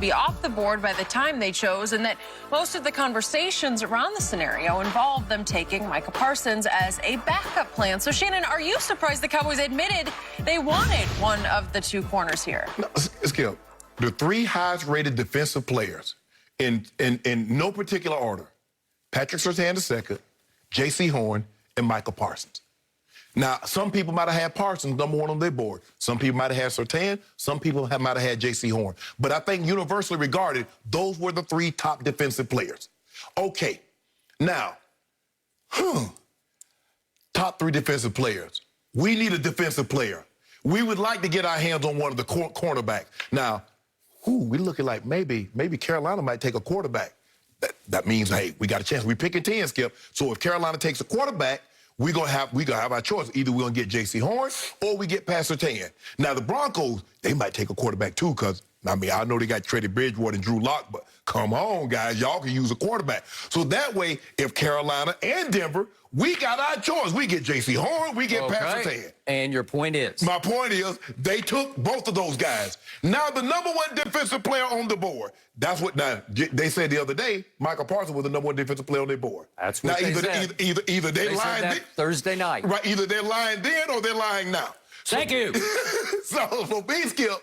be off the board by the time they chose, and that most of the conversations around the scenario involved them taking Micah Parsons as a backup plan. So, Shannon, are you surprised the Cowboys admitted they wanted one of the two corners here? No, Skip, the three highest rated defensive players in no particular order: Patrick Surtain II, J.C. Horn, and Micah Parsons. Now, some people might have had Parsons number one on their board. Some people might have had Surtain. Some people might have had J.C. Horn. But I think universally regarded, those were the three top defensive players. Okay, now, top three defensive players. We need a defensive player. We would like to get our hands on one of the cornerbacks. Now, we're looking like maybe Carolina might take a quarterback. That means, hey, we got a chance. We're picking 10, Skip. So if Carolina takes a quarterback, we're gonna have our choice. Either we're gonna get J.C. Horn or we get Pat Surtain. Now the Broncos, they might take a quarterback too, because I know they got Teddy Bridgewater and Drew Lock, but come on, guys, y'all can use a quarterback. So that way, if Carolina and Denver, we got our choice. We get J.C. Horn, we get Pat Surtain. And your point is? My point is, they took both of those guys. Now the number one defensive player on the board. That's what they said the other day. Michael Parsons was the number one defensive player on their board. That's what they said. Either they lying said that Thursday night. Right, either they're lying then or they're lying now. Thank you. So for me, Skip,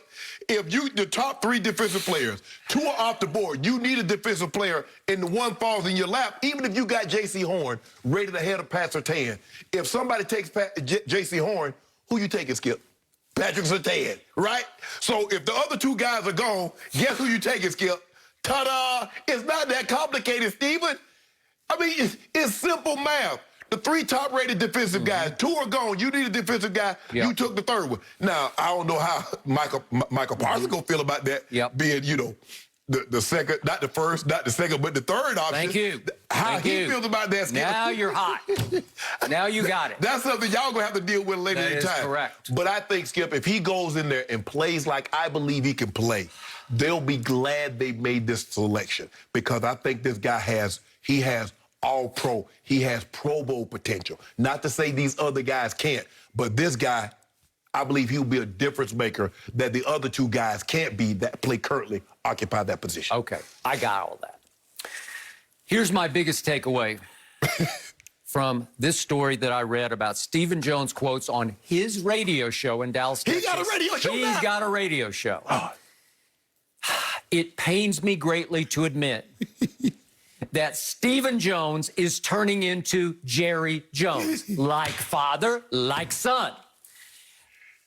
if the top three defensive players, two are off the board, you need a defensive player, and the one falls in your lap, even if you got J.C. Horn rated ahead of Pat Surtain. If somebody takes J.C. Horn, who you taking, Skip? Patrick Surtain, right? So if the other two guys are gone, guess who you taking, Skip? Ta-da! It's not that complicated, Steven. I mean, it's simple math. The three top-rated defensive guys, two are gone. You need a defensive guy. Yep. You took the third one. Now, I don't know how Michael Parsons gonna feel about that, being, the second, not the first, not the second, but the third option. Thank you. How he feels about that, Skip. Now you're hot. Now you got it. That's something y'all gonna have to deal with later in time. That is correct. But I think, Skip, if he goes in there and plays like I believe he can play, they'll be glad they made this selection, because I think this guy has all-pro. He has Pro Bowl potential. Not to say these other guys can't, but this guy, I believe he'll be a difference maker that the other two guys can't be that currently occupy that position. Okay, I got all that. Here's my biggest takeaway from this story that I read about Stephen Jones' quotes on his radio show in Dallas, Texas. He got a radio show now? He's got a radio show. Oh. It pains me greatly to admit that Stephen Jones is turning into Jerry Jones. Like father, like son.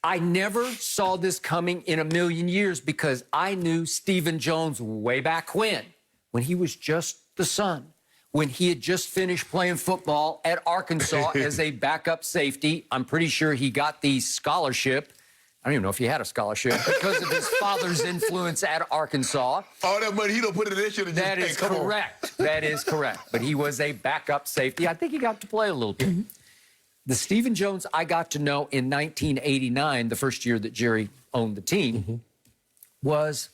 I never saw this coming in a million years, because I knew Stephen Jones way back when he was just the son, when he had just finished playing football at Arkansas as a backup safety. I'm pretty sure he got the scholarship. I don't even know if he had a scholarship because of his father's influence at Arkansas. All that money he don't put in this shit. That is correct. That is correct. But he was a backup safety. I think he got to play a little bit. The Stephen Jones I got to know in 1989, the first year that Jerry owned the team, was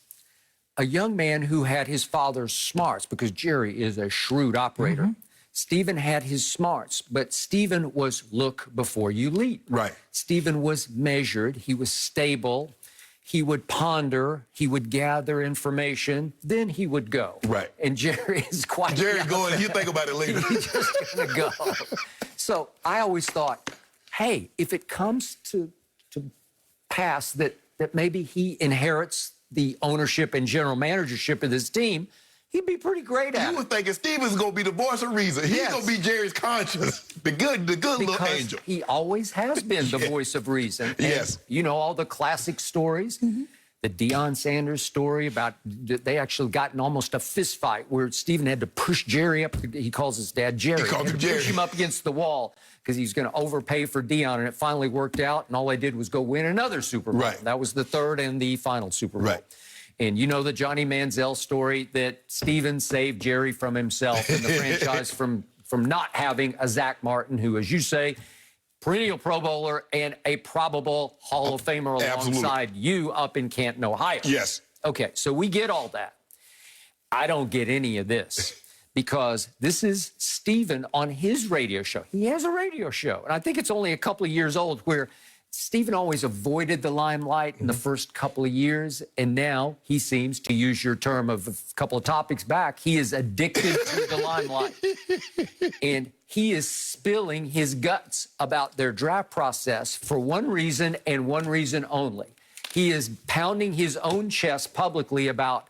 a young man who had his father's smarts, because Jerry is a shrewd operator. Stephen had his smarts, but Stephen was look before you leap. Right. Stephen was measured. He was stable. He would ponder. He would gather information. Then he would go. Right. And Jerry is quite... Jerry going, you think about it later. He's just going to go. So I always thought, hey, if it comes to pass that maybe he inherits the ownership and general managership of this team, he'd be pretty great at it. You were thinking Stephen's going to be the voice of reason. He's going to be Jerry's conscience, the good little angel. He always has been the voice of reason. And, you know, all the classic stories. The Deion Sanders story about they actually got in almost a fist fight where Stephen had to push Jerry up. He calls his dad Jerry. He called him Jerry. Push him up against the wall because he's going to overpay for Deion, and it finally worked out, and all they did was go win another Super Bowl. Right. That was the third and the final Super Bowl. Right. And you know the Johnny Manziel story that Stephen saved Jerry from himself and the franchise from not having a Zach Martin, who, as you say, perennial Pro Bowler and a probable Hall of Famer alongside you up in Canton, Ohio. Yes. Okay, so we get all that. I don't get any of this because this is Stephen on his radio show. He has a radio show, and I think it's only a couple of years old, where Stephen always avoided the limelight in the first couple of years, and now he seems, to use your term of a couple of topics back, he is addicted to the limelight. And he is spilling his guts about their draft process for one reason and one reason only. He is pounding his own chest publicly about,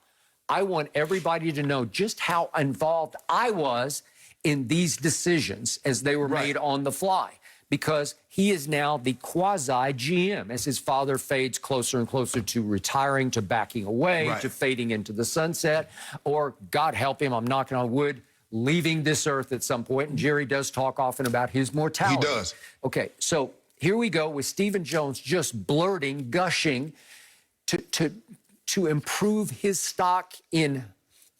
I want everybody to know just how involved I was in these decisions as they were made on the fly. Because he is now the quasi-GM as his father fades closer and closer to retiring, to backing away, to fading into the sunset, or, God help him, I'm knocking on wood, leaving this earth at some point. And Jerry does talk often about his mortality. He does. Okay, so here we go with Stephen Jones just blurting, gushing to improve his stock in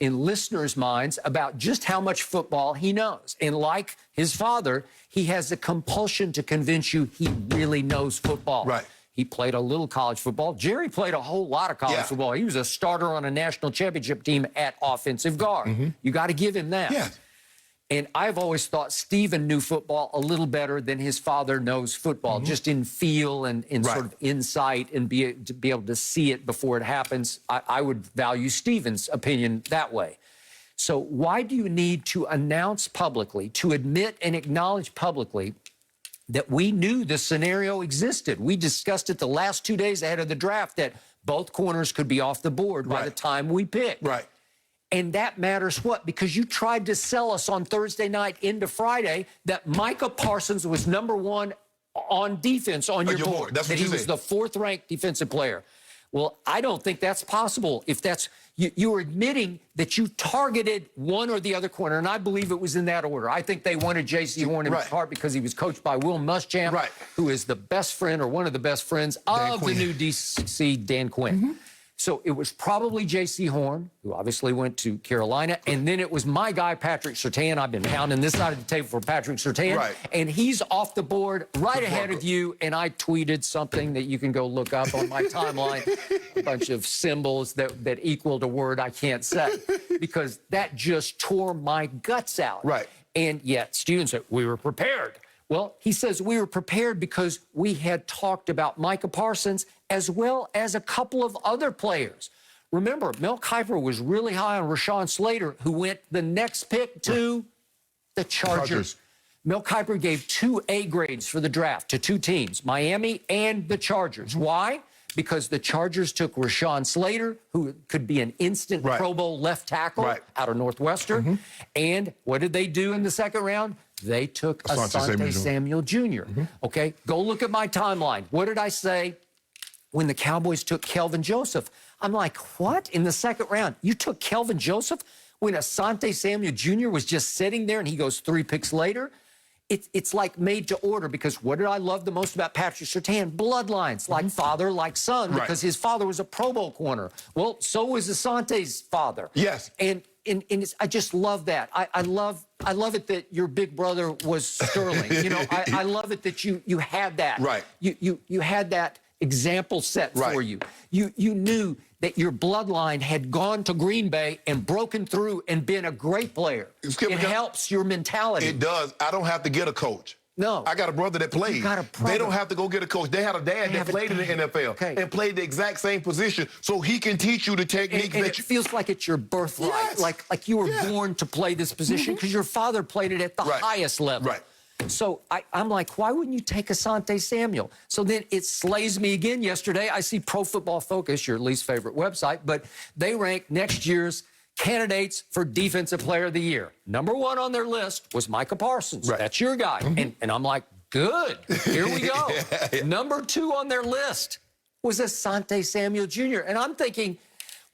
listeners' minds about just how much football he knows. And like his father, he has a compulsion to convince you he really knows football. Right. He played a little college football. Jerry played a whole lot of college football. He was a starter on a national championship team at offensive guard. You got to give him that. Yeah. And I've always thought Stephen knew football a little better than his father knows football, just in feel and in sort of insight, and to be able to see it before it happens. I would value Stephen's opinion that way. So why do you need to announce publicly, to admit and acknowledge publicly that we knew the scenario existed? We discussed it the last 2 days ahead of the draft that both corners could be off the board by the time we picked. Right. And that matters what? Because you tried to sell us on Thursday night into Friday that Micah Parsons was #1 on defense on your board. That's what that he was said. the 4th-ranked defensive player. Well, I don't think that's possible. If that's you're admitting that you targeted one or the other corner, and I believe it was in that order. I think they wanted J.C. Horn in part because he was coached by Will Muschamp, who is the best friend or one of the best friends of the new DC, Dan Quinn. So it was probably J.C. Horn, who obviously went to Carolina, and then it was my guy, Patrick Surtain. I've been pounding this side of the table for Patrick Surtain, and he's off the board right ahead of you, and I tweeted something that you can go look up on my timeline, a bunch of symbols that equaled a word I can't say, because that just tore my guts out. And yet, students said, we were prepared. Well, he says we were prepared because we had talked about Micah Parsons as well as a couple of other players. Remember, Mel Kiper was really high on Rashawn Slater, who went the next pick to the Chargers. Mel Kiper gave 2 A grades for the draft to 2 teams, Miami and the Chargers. Why? Because the Chargers took Rashawn Slater, who could be an instant Pro Bowl left tackle out of Northwestern. And what did they do in the 2nd round? They took Asante Samuel Jr. Okay, go look at my timeline. What did I say when the Cowboys took Kelvin Joseph? I'm like, what? In the 2nd round? You took Kelvin Joseph when Asante Samuel Jr. was just sitting there and he goes 3 picks later? It's like made to order, because what did I love the most about Patrick Surtain? Bloodlines, like father, like son, because his father was a Pro Bowl corner. Well, so was Asante's father. And I just love that. I love it that your big brother was Sterling. You know, I love it that you had that. You had that example set for you. You knew that your bloodline had gone to Green Bay and broken through and been a great player. It helps your mentality. It does. I don't have to get a coach. No. I got a brother that played. They don't have to go get a coach. They had a dad that played in the NFL and played the exact same position, so he can teach you the techniques and it feels like it's your birthright. Like you were born to play this position because your father played it at the highest level. So I'm like, why wouldn't you take Asante Samuel? So then it slays me again yesterday. I see Pro Football Focus, your least favorite website, but they rank next year's candidates for Defensive Player of the Year. #1 on their list was Micah Parsons. That's your guy. And I'm like, good. Here we go. #2 on their list was Asante Samuel Jr. And I'm thinking,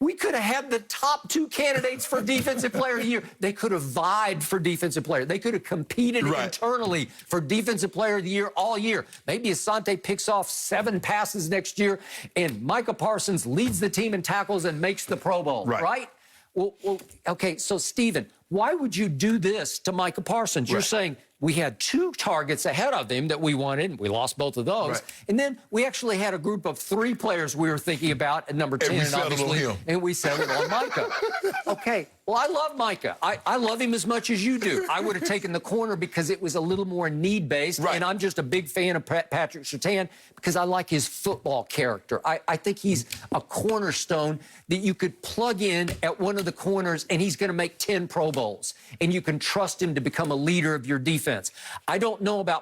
we could have had the top 2 candidates for Defensive Player of the Year. They could have vied for Defensive Player. They could have competed internally for Defensive Player of the Year all year. Maybe Asante picks off 7 passes next year, and Micah Parsons leads the team in tackles and makes the Pro Bowl, right? Well, okay, so, Stephen, why would you do this to Micah Parsons? You're saying we had 2 targets ahead of him that we wanted, and we lost both of those. Right. And then we actually had a group of 3 players we were thinking about at number 10, we settled on him. and we settled on Micah. Okay, well, I love Micah. I love him as much as you do. I would have taken the corner because it was a little more need-based, Right. and I'm just a big fan of Patrick Surtain because I like his football character. I think he's a cornerstone that you could plug in at one of the corners, and he's going to make 10 Pro Bowls, and you can trust him to become a leader of your defense. I don't know about